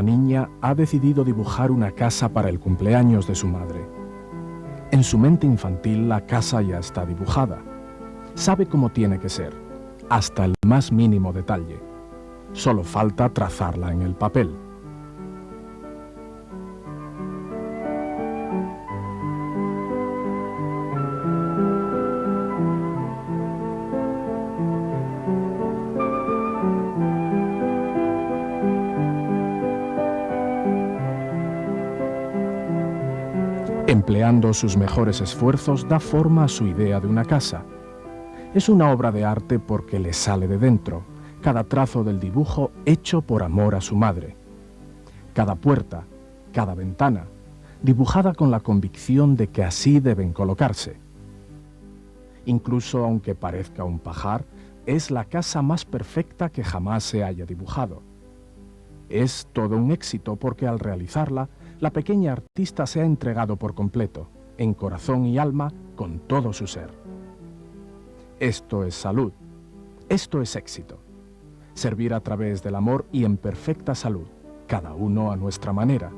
niña ha decidido dibujar una casa para el cumpleaños de su madre. En su mente infantil la casa ya está dibujada. Sabe cómo tiene que ser, hasta el más mínimo detalle. Solo falta trazarla en el papel. Empleando sus mejores esfuerzos, da forma a su idea de una casa. Es una obra de arte porque le sale de dentro, cada trazo del dibujo hecho por amor a su madre. Cada puerta, cada ventana, dibujada con la convicción de que así deben colocarse. Incluso aunque parezca un pajar, es la casa más perfecta que jamás se haya dibujado. Es todo un éxito porque al realizarla, la pequeña artista se ha entregado por completo, en corazón y alma, con todo su ser. Esto es salud. Esto es éxito. Servir a través del amor y en perfecta salud, cada uno a nuestra manera.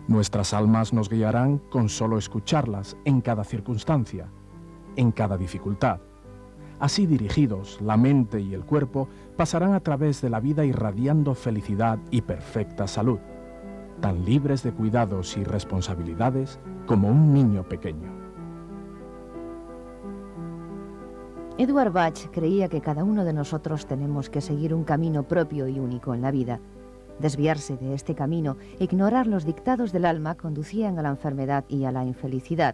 Nuestras almas nos guiarán con solo escucharlas en cada circunstancia, en cada dificultad. Así dirigidos, la mente y el cuerpo pasarán a través de la vida irradiando felicidad y perfecta salud, tan libres de cuidados y responsabilidades como un niño pequeño. Edward Bach creía que cada uno de nosotros tenemos que seguir un camino propio y único en la vida. Desviarse de este camino e ignorar los dictados del alma conducían a la enfermedad y a la infelicidad.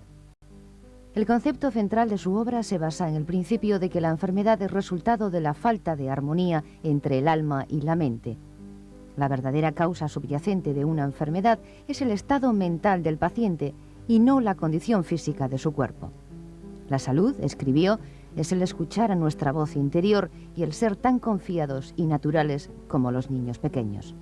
El concepto central de su obra se basa en el principio de que la enfermedad es resultado de la falta de armonía entre el alma y la mente. La verdadera causa subyacente de una enfermedad es el estado mental del paciente y no la condición física de su cuerpo. La salud, escribió, es el escuchar a nuestra voz interior y el ser tan confiados y naturales como los niños pequeños.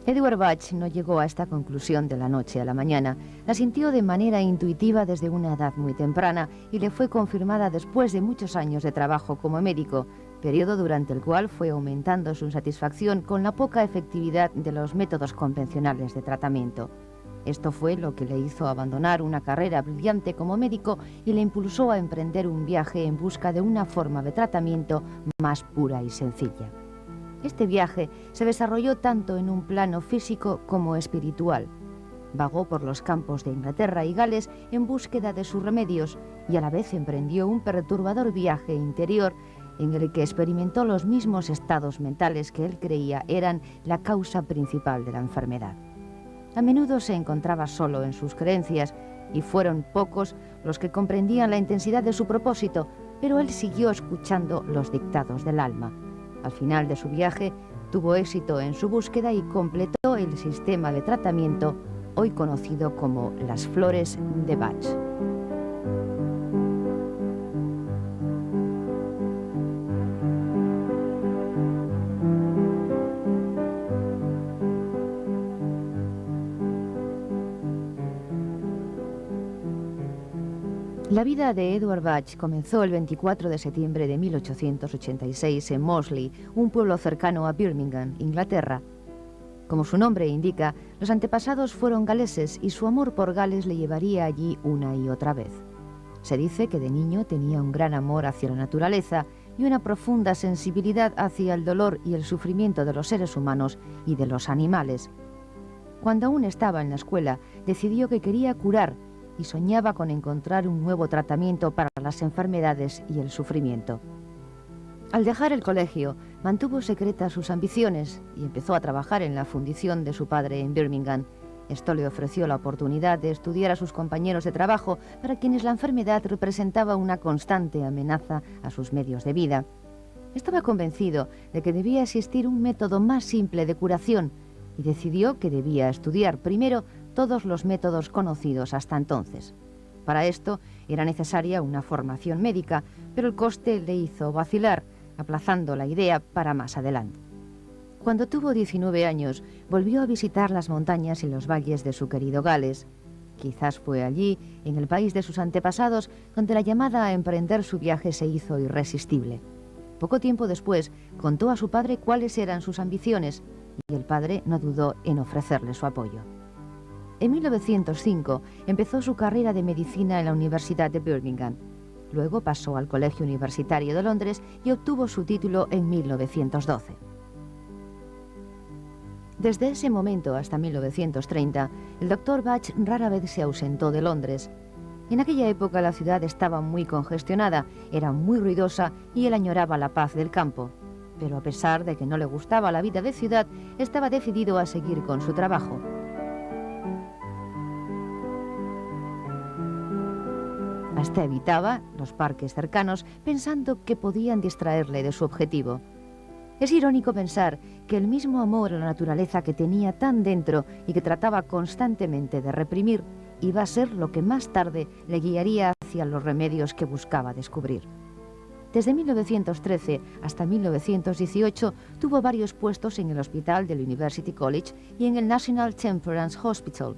Edward Bach no llegó a esta conclusión de la noche a la mañana. La sintió de manera intuitiva desde una edad muy temprana y le fue confirmada después de muchos años de trabajo como médico, periodo durante el cual fue aumentando su satisfacción con la poca efectividad de los métodos convencionales de tratamiento. Esto fue lo que le hizo abandonar una carrera brillante como médico y le impulsó a emprender un viaje en busca de una forma de tratamiento más pura y sencilla. Este viaje se desarrolló tanto en un plano físico como espiritual. Vagó por los campos de Inglaterra y Gales en búsqueda de sus remedios y a la vez emprendió un perturbador viaje interior en el que experimentó los mismos estados mentales que él creía eran la causa principal de la enfermedad. A menudo se encontraba solo en sus creencias y fueron pocos los que comprendían la intensidad de su propósito, pero él siguió escuchando los dictados del alma. Al final de su viaje, tuvo éxito en su búsqueda y completó el sistema de tratamiento hoy conocido como las flores de Bach. La vida de Edward Bach comenzó el 24 de septiembre de 1886 en Moseley, un pueblo cercano a Birmingham, Inglaterra. Como su nombre indica, los antepasados fueron galeses y su amor por Gales le llevaría allí una y otra vez. Se dice que de niño tenía un gran amor hacia la naturaleza y una profunda sensibilidad hacia el dolor y el sufrimiento de los seres humanos y de los animales. Cuando aún estaba en la escuela, decidió que quería curar y soñaba con encontrar un nuevo tratamiento para las enfermedades y el sufrimiento. Al dejar el colegio, mantuvo secretas sus ambiciones y empezó a trabajar en la fundición de su padre en Birmingham. Esto le ofreció la oportunidad de estudiar a sus compañeros de trabajo, para quienes la enfermedad representaba una constante amenaza a sus medios de vida. Estaba convencido de que debía existir un método más simple de curación y decidió que debía estudiar primero todos los métodos conocidos hasta entonces. Para esto era necesaria una formación médica, pero el coste le hizo vacilar, aplazando la idea para más adelante. Cuando tuvo 19 años, volvió a visitar las montañas y los valles de su querido Gales. Quizás fue allí, en el país de sus antepasados, donde la llamada a emprender su viaje se hizo irresistible. Poco tiempo después, contó a su padre cuáles eran sus ambiciones, y el padre no dudó en ofrecerle su apoyo. En 1905 empezó su carrera de medicina en la Universidad de Birmingham. Luego pasó al Colegio Universitario de Londres y obtuvo su título en 1912. Desde ese momento hasta 1930, el Dr. Bach rara vez se ausentó de Londres. En aquella época la ciudad estaba muy congestionada, era muy ruidosa y él añoraba la paz del campo. Pero a pesar de que no le gustaba la vida de ciudad, estaba decidido a seguir con su trabajo. Hasta evitaba los parques cercanos pensando que podían distraerle de su objetivo. Es irónico pensar que el mismo amor a la naturaleza que tenía tan dentro y que trataba constantemente de reprimir iba a ser lo que más tarde le guiaría hacia los remedios que buscaba descubrir. Desde 1913 hasta 1918 tuvo varios puestos en el hospital del University College y en el National Temperance Hospital.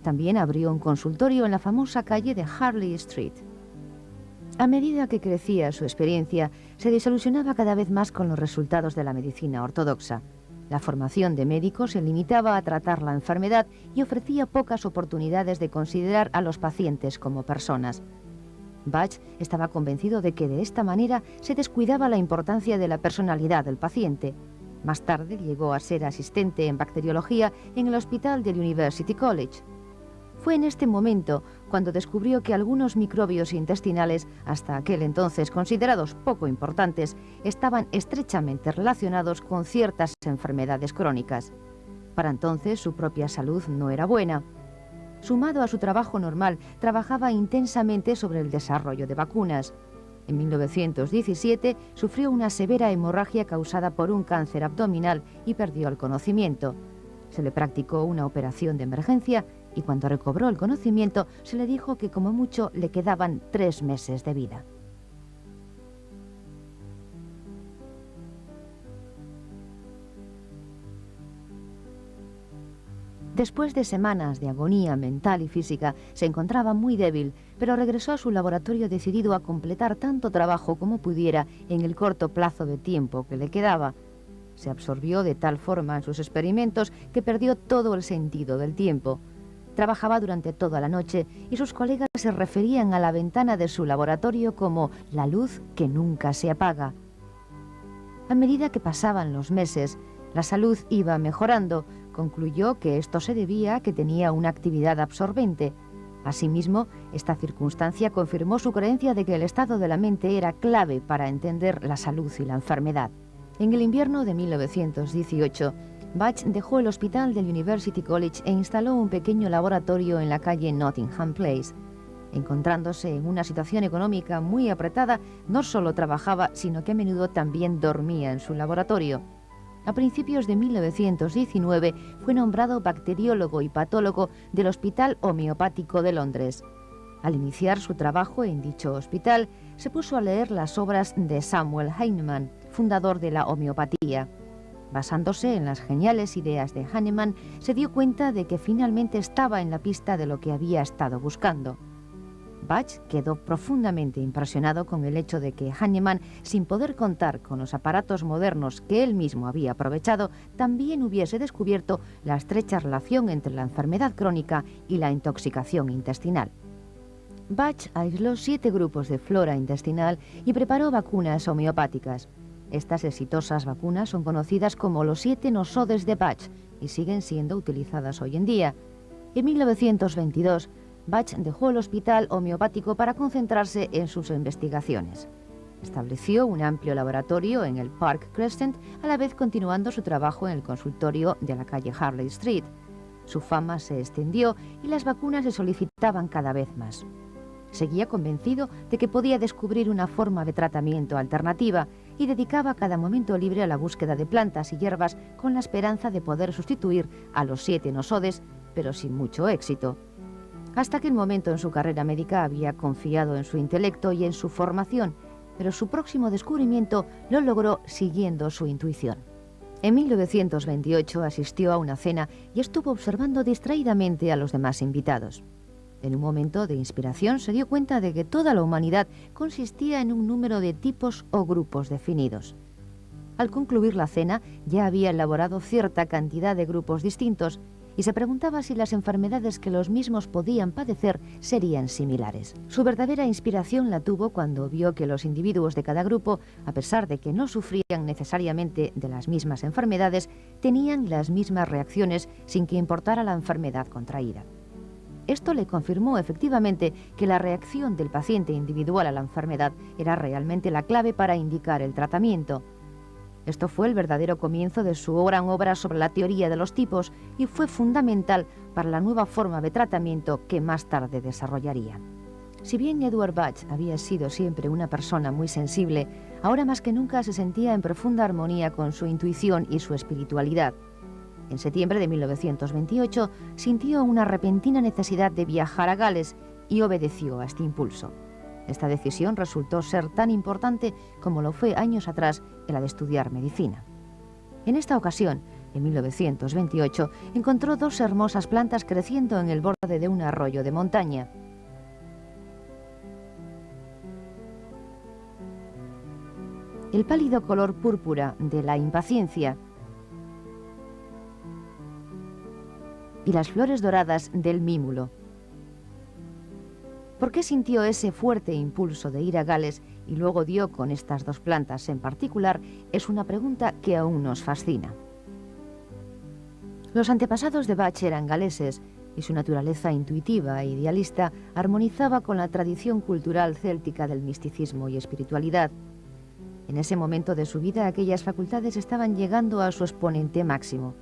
También abrió un consultorio en la famosa calle de Harley Street. A medida que crecía su experiencia, se desilusionaba cada vez más con los resultados de la medicina ortodoxa. La formación de médicos se limitaba a tratar la enfermedad y ofrecía pocas oportunidades de considerar a los pacientes como personas. Bach estaba convencido de que de esta manera se descuidaba la importancia de la personalidad del paciente. Más tarde llegó a ser asistente en bacteriología en el hospital del University College. Fue en este momento cuando descubrió que algunos microbios intestinales, hasta aquel entonces considerados poco importantes, estaban estrechamente relacionados con ciertas enfermedades crónicas. Para entonces su propia salud no era buena. Sumado a su trabajo normal, trabajaba intensamente sobre el desarrollo de vacunas. En 1917 sufrió una severa hemorragia causada por un cáncer abdominal y perdió el conocimiento. Se le practicó una operación de emergencia y cuando recobró el conocimiento se le dijo que como mucho le quedaban 3 meses de vida. Después de semanas de agonía mental y física, se encontraba muy débil, pero regresó a su laboratorio decidido a completar tanto trabajo como pudiera en el corto plazo de tiempo que le quedaba. Se absorbió de tal forma en sus experimentos que perdió todo el sentido del tiempo. Trabajaba durante toda la noche y sus colegas se referían a la ventana de su laboratorio como la luz que nunca se apaga. A medida que pasaban los meses, la salud iba mejorando. Concluyó que esto se debía a que tenía una actividad absorbente. Asimismo, esta circunstancia confirmó su creencia de que el estado de la mente era clave para entender la salud y la enfermedad. En el invierno de 1918, Bach dejó el hospital del University College e instaló un pequeño laboratorio en la calle Nottingham Place. Encontrándose en una situación económica muy apretada, no solo trabajaba, sino que a menudo también dormía en su laboratorio. A principios de 1919 fue nombrado bacteriólogo y patólogo del Hospital Homeopático de Londres. Al iniciar su trabajo en dicho hospital, se puso a leer las obras de Samuel Hahnemann, fundador de la homeopatía. Basándose en las geniales ideas de Hahnemann, se dio cuenta de que finalmente estaba en la pista de lo que había estado buscando. Bach quedó profundamente impresionado con el hecho de que Hahnemann, sin poder contar con los aparatos modernos que él mismo había aprovechado, también hubiese descubierto la estrecha relación entre la enfermedad crónica y la intoxicación intestinal. Bach aisló 7 grupos de flora intestinal y preparó vacunas homeopáticas. Estas exitosas vacunas son conocidas como los 7 nosodes de Bach y siguen siendo utilizadas hoy en día. En 1922, Bach dejó el hospital homeopático para concentrarse en sus investigaciones. Estableció un amplio laboratorio en el Park Crescent, a la vez continuando su trabajo en el consultorio de la calle Harley Street. Su fama se extendió y las vacunas se solicitaban cada vez más. Seguía convencido de que podía descubrir una forma de tratamiento alternativa y dedicaba cada momento libre a la búsqueda de plantas y hierbas con la esperanza de poder sustituir a los 7 nosodes, pero sin mucho éxito. Hasta aquel momento en su carrera médica había confiado en su intelecto y en su formación, pero su próximo descubrimiento lo logró siguiendo su intuición. En 1928 asistió a una cena y estuvo observando distraídamente a los demás invitados. En un momento de inspiración se dio cuenta de que toda la humanidad consistía en un número de tipos o grupos definidos. Al concluir la cena, ya había elaborado cierta cantidad de grupos distintos y se preguntaba si las enfermedades que los mismos podían padecer serían similares. Su verdadera inspiración la tuvo cuando vio que los individuos de cada grupo, a pesar de que no sufrían necesariamente de las mismas enfermedades, tenían las mismas reacciones sin que importara la enfermedad contraída. Esto le confirmó efectivamente que la reacción del paciente individual a la enfermedad era realmente la clave para indicar el tratamiento. Esto fue el verdadero comienzo de su gran obra sobre la teoría de los tipos y fue fundamental para la nueva forma de tratamiento que más tarde desarrollaría. Si bien Edward Bach había sido siempre una persona muy sensible, ahora más que nunca se sentía en profunda armonía con su intuición y su espiritualidad. En septiembre de 1928 sintió una repentina necesidad de viajar a Gales y obedeció a este impulso. Esta decisión resultó ser tan importante como lo fue años atrás en la de estudiar medicina. En esta ocasión, en 1928, encontró dos hermosas plantas creciendo en el borde de un arroyo de montaña. El pálido color púrpura de la impaciencia y las flores doradas del mímulo. ¿Por qué sintió ese fuerte impulso de ir a Gales y luego dio con estas dos plantas en particular? Es una pregunta que aún nos fascina. Los antepasados de Bach eran galeses y su naturaleza intuitiva e idealista armonizaba con la tradición cultural céltica del misticismo y espiritualidad. En ese momento de su vida, aquellas facultades estaban llegando a su exponente máximo.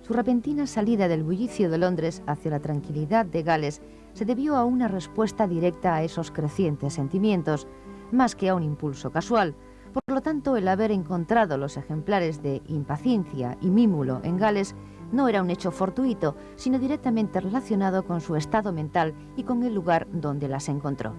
Su repentina salida del bullicio de Londres hacia la tranquilidad de Gales se debió a una respuesta directa a esos crecientes sentimientos, más que a un impulso casual. Por lo tanto, el haber encontrado los ejemplares de impaciencia y mímulo en Gales no era un hecho fortuito, sino directamente relacionado con su estado mental y con el lugar donde las encontró.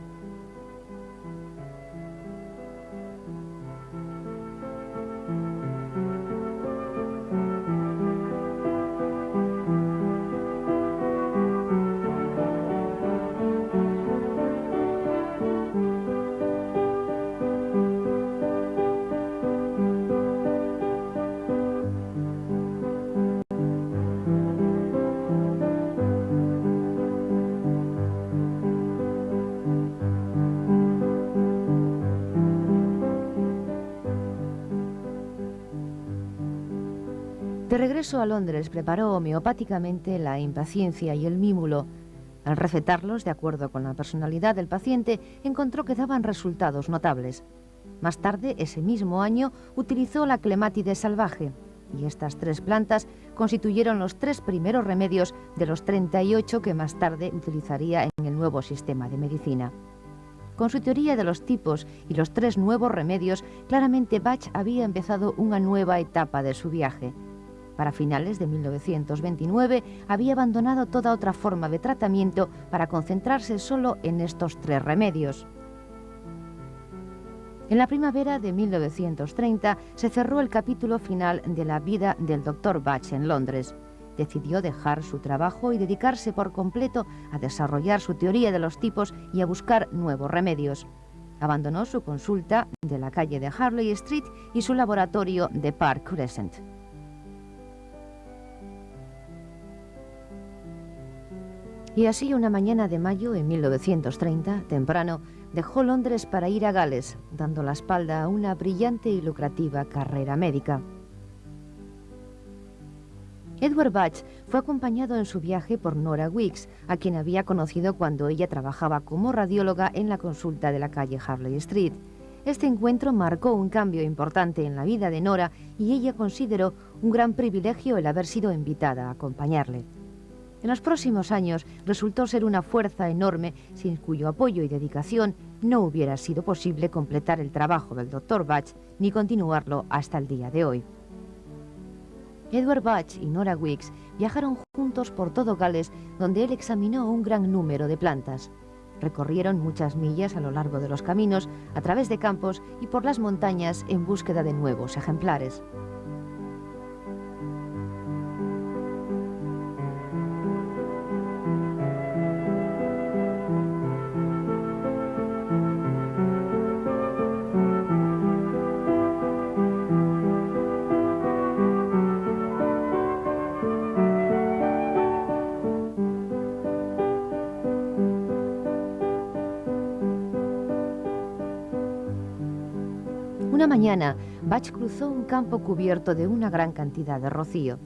De regreso a Londres, preparó homeopáticamente la impaciencia y el mímulo. Al recetarlos de acuerdo con la personalidad del paciente, encontró que daban resultados notables. Más tarde, ese mismo año, utilizó la clemátide salvaje, y estas tres plantas constituyeron los 3 primeros remedios de los 38 que más tarde utilizaría en el nuevo sistema de medicina. Con su teoría de los tipos y los 3 nuevos remedios, claramente Bach había empezado una nueva etapa de su viaje. Para finales de 1929 había abandonado toda otra forma de tratamiento para concentrarse solo en estos 3 remedios. En la primavera de 1930 se cerró el capítulo final de la vida del Dr. Bach en Londres. Decidió dejar su trabajo y dedicarse por completo a desarrollar su teoría de los tipos y a buscar nuevos remedios. Abandonó su consulta de la calle de Harley Street y su laboratorio de Park Crescent. Y así, una mañana de mayo de 1930, temprano, dejó Londres para ir a Gales, dando la espalda a una brillante y lucrativa carrera médica. Edward Bach fue acompañado en su viaje por Nora Weeks, a quien había conocido cuando ella trabajaba como radióloga en la consulta de la calle Harley Street. Este encuentro marcó un cambio importante en la vida de Nora y ella consideró un gran privilegio el haber sido invitada a acompañarle. En los próximos años resultó ser una fuerza enorme sin cuyo apoyo y dedicación no hubiera sido posible completar el trabajo del Dr. Bach ni continuarlo hasta el día de hoy. Edward Bach y Nora Weeks viajaron juntos por todo Gales, donde él examinó un gran número de plantas. Recorrieron muchas millas a lo largo de los caminos, a través de campos y por las montañas en búsqueda de nuevos ejemplares. Una mañana, Bach cruzó un campo cubierto de una gran cantidad de rocío.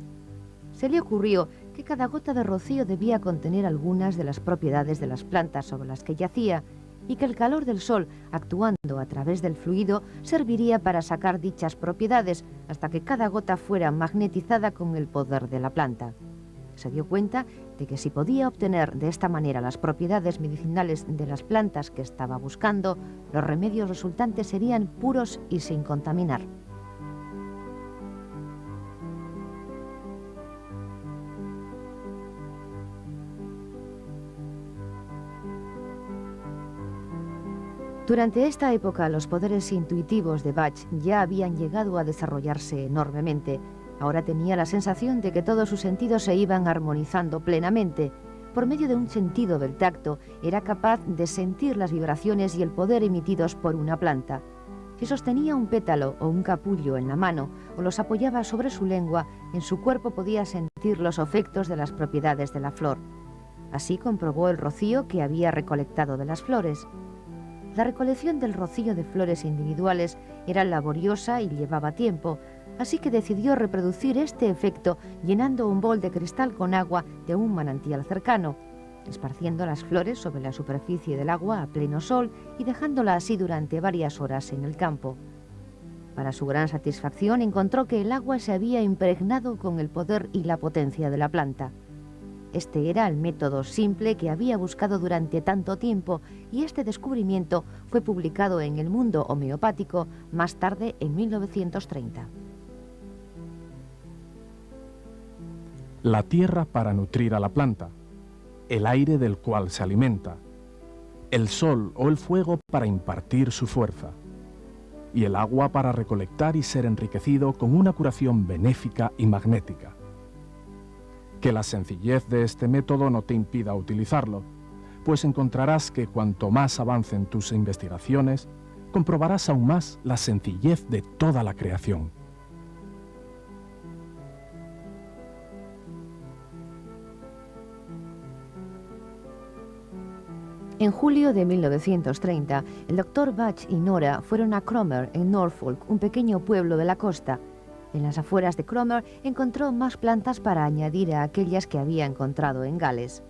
Se le ocurrió que cada gota de rocío debía contener algunas de las propiedades de las plantas sobre las que yacía y que el calor del sol, actuando a través del fluido, serviría para sacar dichas propiedades hasta que cada gota fuera magnetizada con el poder de la planta. Se dio cuenta de que si podía obtener de esta manera las propiedades medicinales de las plantas que estaba buscando, los remedios resultantes serían puros y sin contaminar. Durante esta época, los poderes intuitivos de Bach ya habían llegado a desarrollarse enormemente. Ahora tenía la sensación de que todos sus sentidos se iban armonizando plenamente. Por medio de un sentido del tacto, era capaz de sentir las vibraciones y el poder emitidos por una planta. Si sostenía un pétalo o un capullo en la mano o los apoyaba sobre su lengua, en su cuerpo podía sentir los efectos de las propiedades de la flor. Así comprobó el rocío que había recolectado de las flores. La recolección del rocío de flores individuales era laboriosa y llevaba tiempo, así que decidió reproducir este efecto llenando un bol de cristal con agua de un manantial cercano, esparciendo las flores sobre la superficie del agua a pleno sol y dejándola así durante varias horas en el campo. Para su gran satisfacción encontró que el agua se había impregnado con el poder y la potencia de la planta. Este era el método simple que había buscado durante tanto tiempo y este descubrimiento fue publicado en El Mundo Homeopático más tarde en 1930. La tierra para nutrir a la planta, el aire del cual se alimenta, el sol o el fuego para impartir su fuerza, y el agua para recolectar y ser enriquecido con una curación benéfica y magnética. Que la sencillez de este método no te impida utilizarlo, pues encontrarás que cuanto más avancen tus investigaciones, comprobarás aún más la sencillez de toda la creación. En julio de 1930, el doctor Bach y Nora fueron a Cromer, en Norfolk, un pequeño pueblo de la costa. En las afueras de Cromer encontró más plantas para añadir a aquellas que había encontrado en Gales.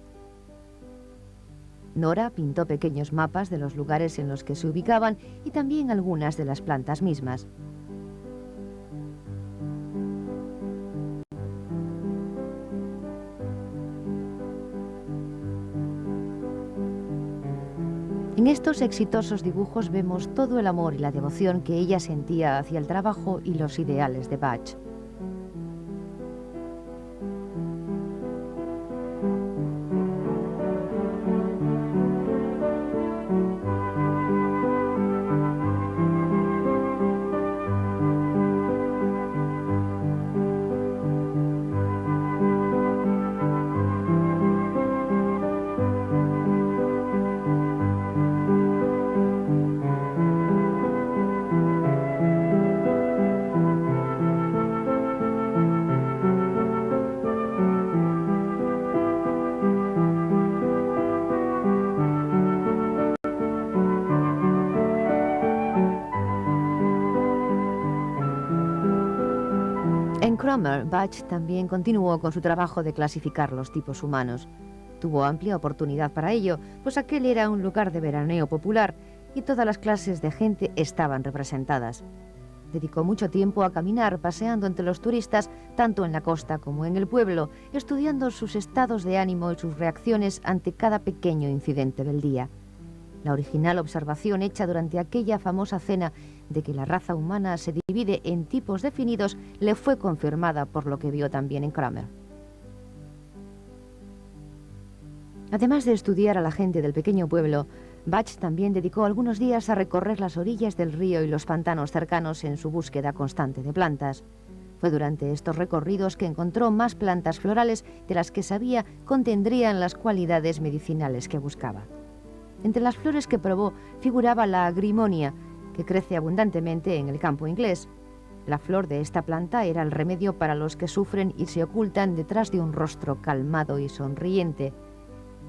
Nora pintó pequeños mapas de los lugares en los que se ubicaban y también algunas de las plantas mismas. En estos exitosos dibujos vemos todo el amor y la devoción que ella sentía hacia el trabajo y los ideales de Bach. En Cromer, Bach también continuó con su trabajo de clasificar los tipos humanos. Tuvo amplia oportunidad para ello, pues aquel era un lugar de veraneo popular y todas las clases de gente estaban representadas. Dedicó mucho tiempo a caminar, paseando entre los turistas, tanto en la costa como en el pueblo, estudiando sus estados de ánimo y sus reacciones ante cada pequeño incidente del día. La original observación hecha durante aquella famosa cena de que la raza humana se divide en tipos definidos le fue confirmada por lo que vio también en Cromer. Además de estudiar a la gente del pequeño pueblo, Bach también dedicó algunos días a recorrer las orillas del río y los pantanos cercanos en su búsqueda constante de plantas. Fue durante estos recorridos que encontró más plantas florales de las que sabía contendrían las cualidades medicinales que buscaba. Entre las flores que probó figuraba la agrimonia, que crece abundantemente en el campo inglés. La flor de esta planta era el remedio para los que sufren y se ocultan detrás de un rostro calmado y sonriente.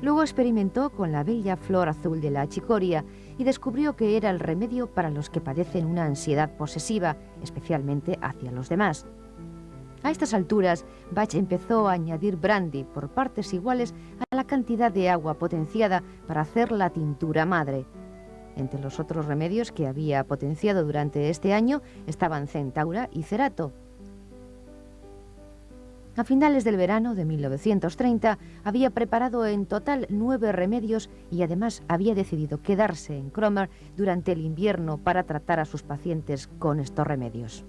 Luego experimentó con la bella flor azul de la chicoria, y descubrió que era el remedio para los que padecen una ansiedad posesiva, especialmente hacia los demás. A estas alturas, Bach empezó a añadir brandy por partes iguales a la cantidad de agua potenciada para hacer la tintura madre. Entre los otros remedios que había potenciado durante este año estaban centaura y cerato. A finales del verano de 1930 había preparado en total 9 remedios y además había decidido quedarse en Cromer durante el invierno para tratar a sus pacientes con estos remedios.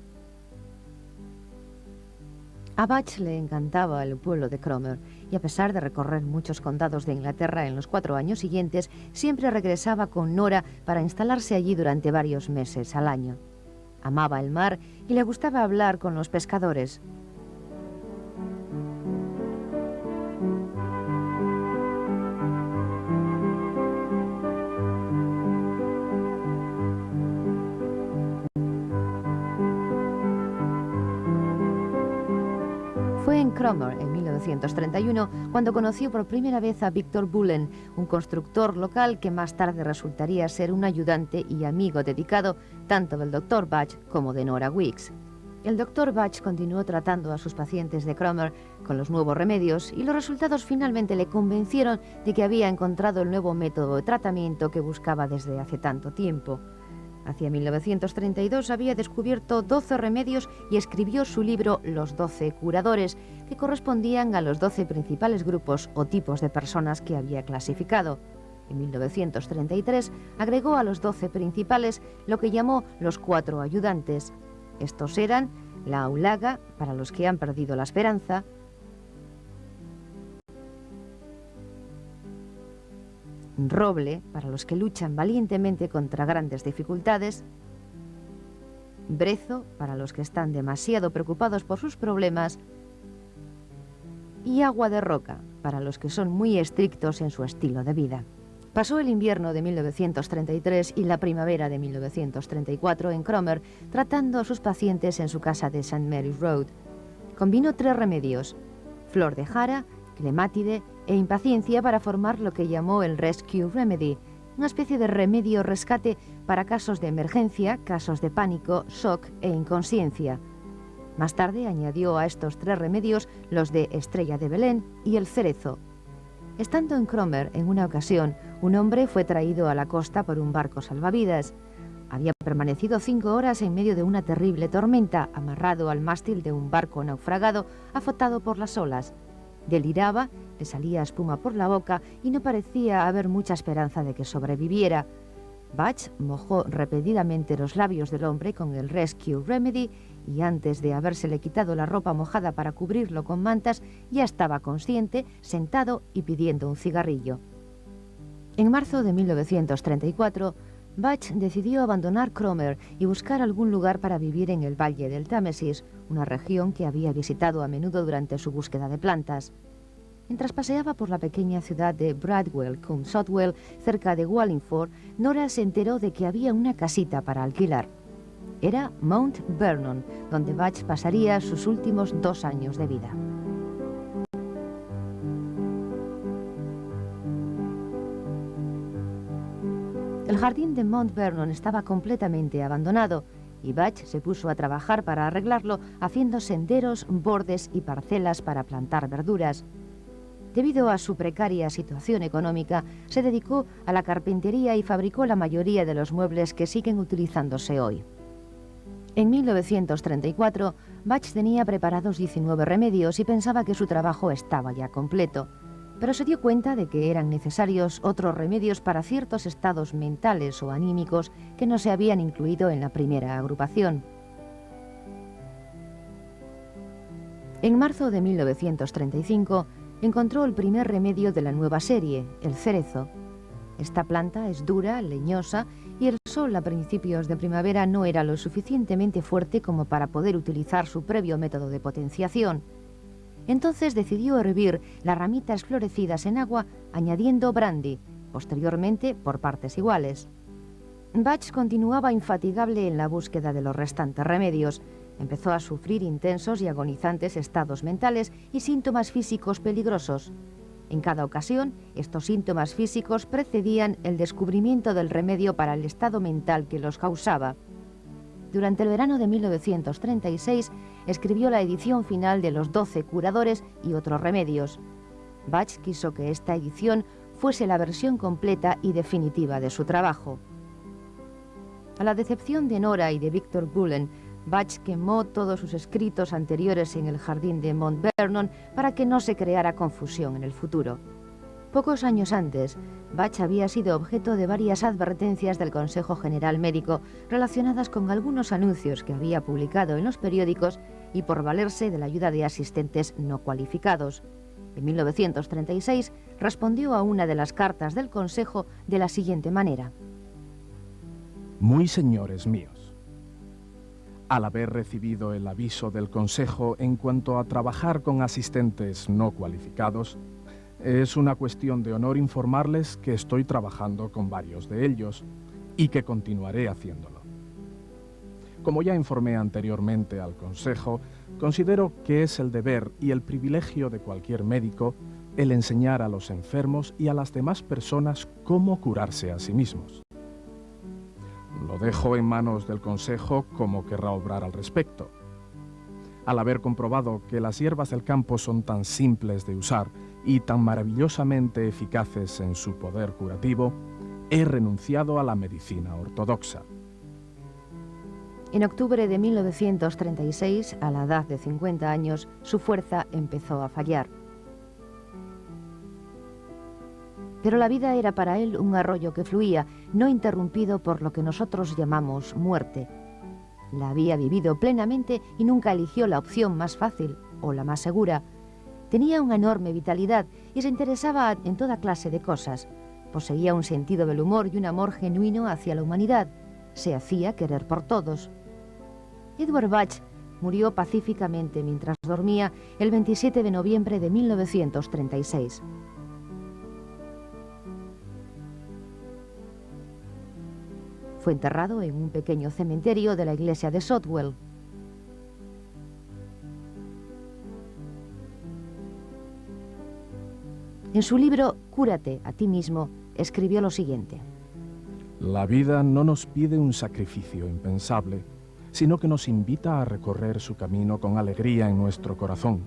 A Bach le encantaba el pueblo de Cromer y a pesar de recorrer muchos condados de Inglaterra en los 4 años siguientes, siempre regresaba con Nora para instalarse allí durante varios meses al año. Amaba el mar y le gustaba hablar con los pescadores. Fue en Cromer, en 1931, cuando conoció por primera vez a Victor Bullen, un constructor local que más tarde resultaría ser un ayudante y amigo dedicado tanto del Dr. Bach como de Nora Weeks. El Dr. Bach continuó tratando a sus pacientes de Cromer con los nuevos remedios y los resultados finalmente le convencieron de que había encontrado el nuevo método de tratamiento que buscaba desde hace tanto tiempo. Hacia 1932 había descubierto 12 remedios y escribió su libro Los 12 curadores, que correspondían a los 12 principales grupos o tipos de personas que había clasificado. En 1933 agregó a los 12 principales lo que llamó los 4 ayudantes. Estos eran la aulaga, para los que han perdido la esperanza, roble, para los que luchan valientemente contra grandes dificultades, brezo, para los que están demasiado preocupados por sus problemas, y agua de roca, para los que son muy estrictos en su estilo de vida. Pasó el invierno de 1933 y la primavera de 1934 en Cromer, tratando a sus pacientes en su casa de St. Mary's Road. Combinó 3 remedios: flor de jara, clemátide e impaciencia para formar lo que llamó el Rescue Remedy, una especie de remedio rescate para casos de emergencia, casos de pánico, shock e inconsciencia. Más tarde añadió a estos 3 remedios los de Estrella de Belén y el cerezo. Estando en Cromer, en una ocasión, un hombre fue traído a la costa por un barco salvavidas. Había permanecido 5 horas en medio de una terrible tormenta, amarrado al mástil de un barco naufragado, azotado por las olas. Deliraba, le salía espuma por la boca y no parecía haber mucha esperanza de que sobreviviera. Bach mojó repetidamente los labios del hombre con el Rescue Remedy y antes de habérsele quitado la ropa mojada para cubrirlo con mantas, ya estaba consciente, sentado y pidiendo un cigarrillo. En marzo de 1934, Bach decidió abandonar Cromer y buscar algún lugar para vivir en el Valle del Támesis, una región que había visitado a menudo durante su búsqueda de plantas. Mientras paseaba por la pequeña ciudad de Bradwell-cum-Sotwell, cerca de Wallingford, Nora se enteró de que había una casita para alquilar. Era Mount Vernon, donde Bach pasaría sus últimos 2 años de vida. El jardín de Mount Vernon estaba completamente abandonado y Bach se puso a trabajar para arreglarlo, haciendo senderos, bordes y parcelas para plantar verduras. Debido a su precaria situación económica, se dedicó a la carpintería y fabricó la mayoría de los muebles que siguen utilizándose hoy. En 1934, Bach tenía preparados 19 remedios y pensaba que su trabajo estaba ya completo, pero se dio cuenta de que eran necesarios otros remedios para ciertos estados mentales o anímicos que no se habían incluido en la primera agrupación. En marzo de 1935, encontró el primer remedio de la nueva serie, el cerezo. Esta planta es dura, leñosa, y el sol a principios de primavera no era lo suficientemente fuerte como para poder utilizar su previo método de potenciación. Entonces decidió hervir las ramitas florecidas en agua, añadiendo brandy, posteriormente por partes iguales. Bach continuaba infatigable en la búsqueda de los restantes remedios. Empezó a sufrir intensos y agonizantes estados mentales y síntomas físicos peligrosos. En cada ocasión, estos síntomas físicos precedían el descubrimiento del remedio para el estado mental que los causaba. Durante el verano de 1936, escribió la edición final de Los 12 curadores y otros remedios. Bach quiso que esta edición fuese la versión completa y definitiva de su trabajo. A la decepción de Nora y de Victor Bullen, Bach quemó todos sus escritos anteriores en el jardín de Mount Vernon para que no se creara confusión en el futuro. Pocos años antes, Bach había sido objeto de varias advertencias del Consejo General Médico relacionadas con algunos anuncios que había publicado en los periódicos y por valerse de la ayuda de asistentes no cualificados. En 1936 respondió a una de las cartas del Consejo de la siguiente manera: Muy señores míos, al haber recibido el aviso del Consejo en cuanto a trabajar con asistentes no cualificados, es una cuestión de honor informarles que estoy trabajando con varios de ellos y que continuaré haciéndolo. Como ya informé anteriormente al Consejo, considero que es el deber y el privilegio de cualquier médico el enseñar a los enfermos y a las demás personas cómo curarse a sí mismos. Lo dejo en manos del Consejo cómo querrá obrar al respecto. Al haber comprobado que las hierbas del campo son tan simples de usar y tan maravillosamente eficaces en su poder curativo, he renunciado a la medicina ortodoxa. En octubre de 1936, a la edad de 50 años, su fuerza empezó a fallar. Pero la vida era para él un arroyo que fluía, no interrumpido por lo que nosotros llamamos muerte. La había vivido plenamente y nunca eligió la opción más fácil o la más segura. Tenía una enorme vitalidad y se interesaba en toda clase de cosas. Poseía un sentido del humor y un amor genuino hacia la humanidad. Se hacía querer por todos. Edward Bach murió pacíficamente mientras dormía el 27 de noviembre de 1936. Fue enterrado en un pequeño cementerio de la iglesia de Southwell. En su libro Cúrate a ti mismo, escribió lo siguiente: La vida no nos pide un sacrificio impensable, sino que nos invita a recorrer su camino con alegría en nuestro corazón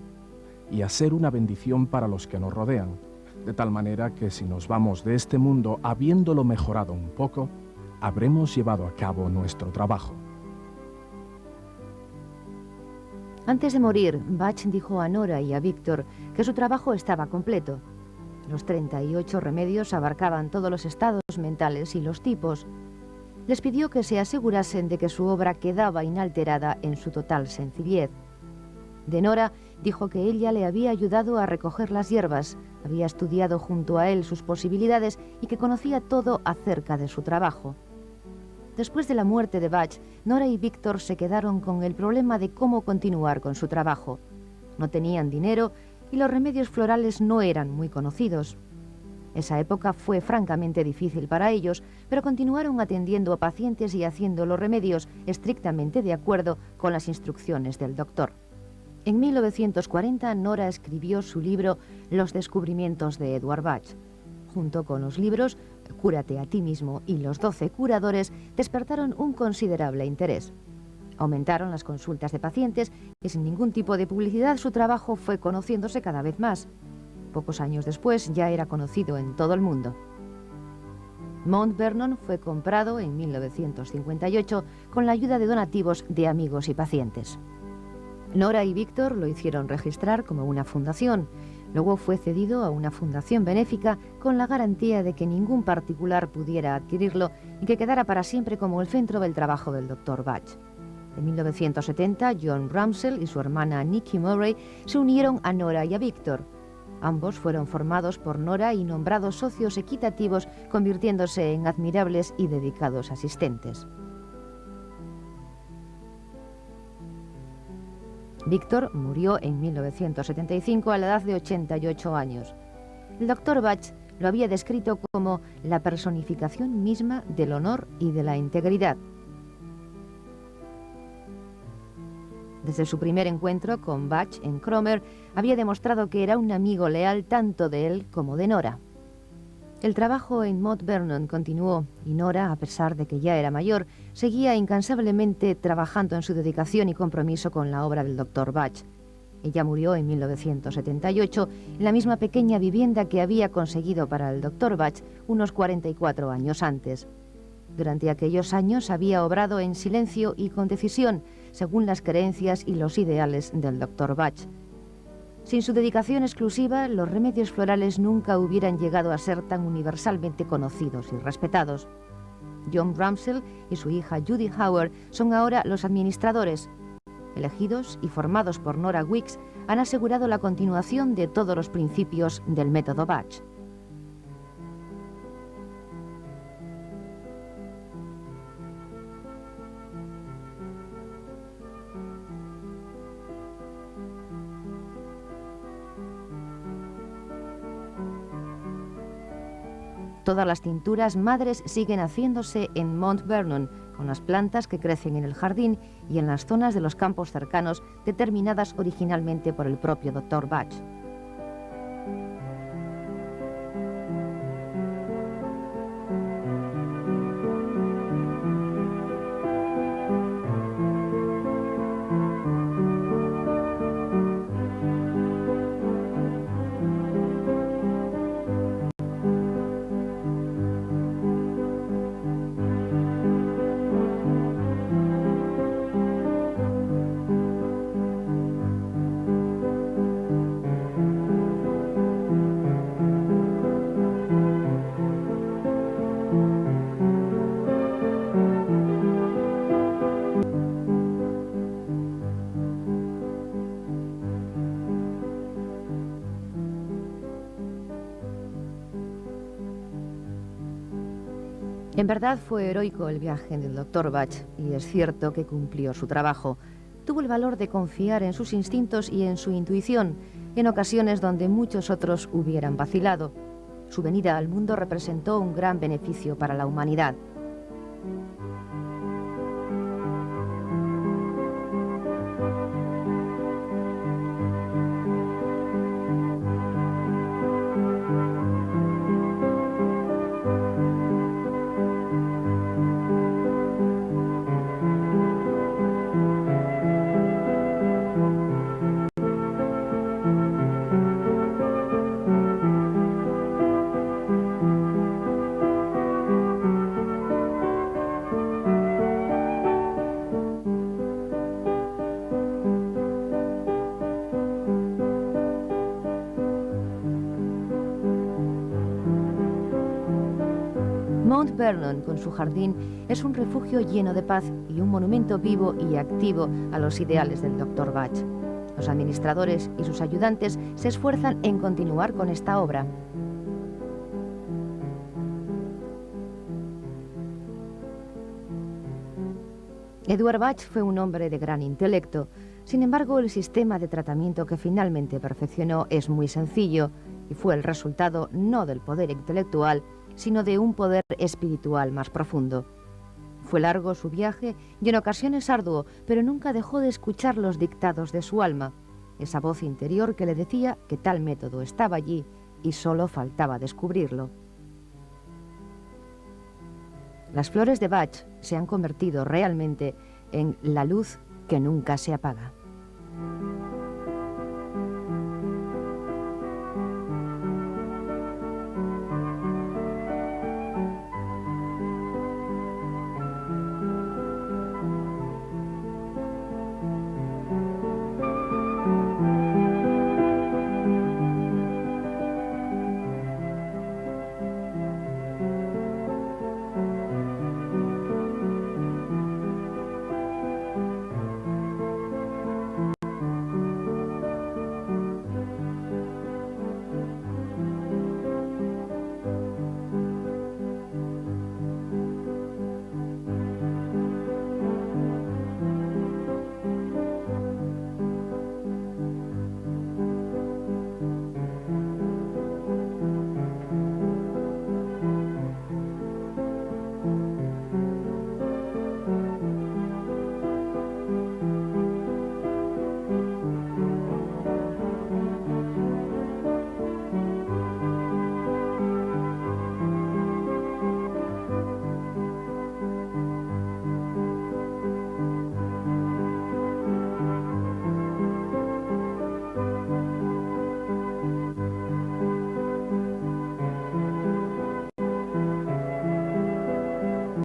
y a ser una bendición para los que nos rodean, de tal manera que si nos vamos de este mundo habiéndolo mejorado un poco, habremos llevado a cabo nuestro trabajo. Antes de morir, Bach dijo a Nora y a Víctor que su trabajo estaba completo. Los 38 remedios abarcaban todos los estados mentales y los tipos. Les pidió que se asegurasen de que su obra quedaba inalterada en su total sencillez. De Nora dijo que ella le había ayudado a recoger las hierbas, había estudiado junto a él sus posibilidades y que conocía todo acerca de su trabajo. Después de la muerte de Bach, Nora y Víctor se quedaron con el problema de cómo continuar con su trabajo. No tenían dinero y los remedios florales no eran muy conocidos. Esa época fue francamente difícil para ellos, pero continuaron atendiendo a pacientes y haciendo los remedios estrictamente de acuerdo con las instrucciones del doctor. En 1940, Nora escribió su libro Los descubrimientos de Edward Bach. Junto con los libros Cúrate a ti mismo y Los 12 curadores, despertaron un considerable interés. Aumentaron las consultas de pacientes y sin ningún tipo de publicidad su trabajo fue conociéndose cada vez más. Pocos años después ya era conocido en todo el mundo. Mount Vernon fue comprado en 1958 con la ayuda de donativos de amigos y pacientes. Nora y Víctor lo hicieron registrar como una fundación. Luego fue cedido a una fundación benéfica con la garantía de que ningún particular pudiera adquirirlo y que quedara para siempre como el centro del trabajo del Dr. Bach. En 1970, John Ramsell y su hermana Nicky Murray se unieron a Nora y a Víctor. Ambos fueron formados por Nora y nombrados socios equitativos, convirtiéndose en admirables y dedicados asistentes. Víctor murió en 1975 a la edad de 88 años. El Dr. Bach lo había descrito como la personificación misma del honor y de la integridad. Desde su primer encuentro con Bach en Cromer, había demostrado que era un amigo leal tanto de él como de Nora. El trabajo en Mount Vernon continuó y Nora, a pesar de que ya era mayor, seguía incansablemente trabajando en su dedicación y compromiso con la obra del Dr. Bach. Ella murió en 1978 en la misma pequeña vivienda que había conseguido para el Dr. Bach unos 44 años antes. Durante aquellos años había obrado en silencio y con decisión, según las creencias y los ideales del Dr. Bach. Sin su dedicación exclusiva, los remedios florales nunca hubieran llegado a ser tan universalmente conocidos y respetados. John Ramsell y su hija Judy Howard son ahora los administradores. Elegidos y formados por Nora Weeks, han asegurado la continuación de todos los principios del método Bach. Todas las tinturas madres siguen haciéndose en Mount Vernon, con las plantas que crecen en el jardín y en las zonas de los campos cercanos determinadas originalmente por el propio Dr. Bach. En verdad fue heroico el viaje del Dr. Bach y es cierto que cumplió su trabajo. Tuvo el valor de confiar en sus instintos y en su intuición, en ocasiones donde muchos otros hubieran vacilado. Su venida al mundo representó un gran beneficio para la humanidad. Mount Vernon, con su jardín, es un refugio lleno de paz y un monumento vivo y activo a los ideales del Dr. Bach. Los administradores y sus ayudantes se esfuerzan en continuar con esta obra. Edward Bach fue un hombre de gran intelecto. Sin embargo, el sistema de tratamiento que finalmente perfeccionó es muy sencillo y fue el resultado no del poder intelectual, sino de un poder espiritual más profundo. Fue largo su viaje y en ocasiones arduo, pero nunca dejó de escuchar los dictados de su alma, esa voz interior que le decía que tal método estaba allí y solo faltaba descubrirlo. Las flores de Bach se han convertido realmente en la luz que nunca se apaga.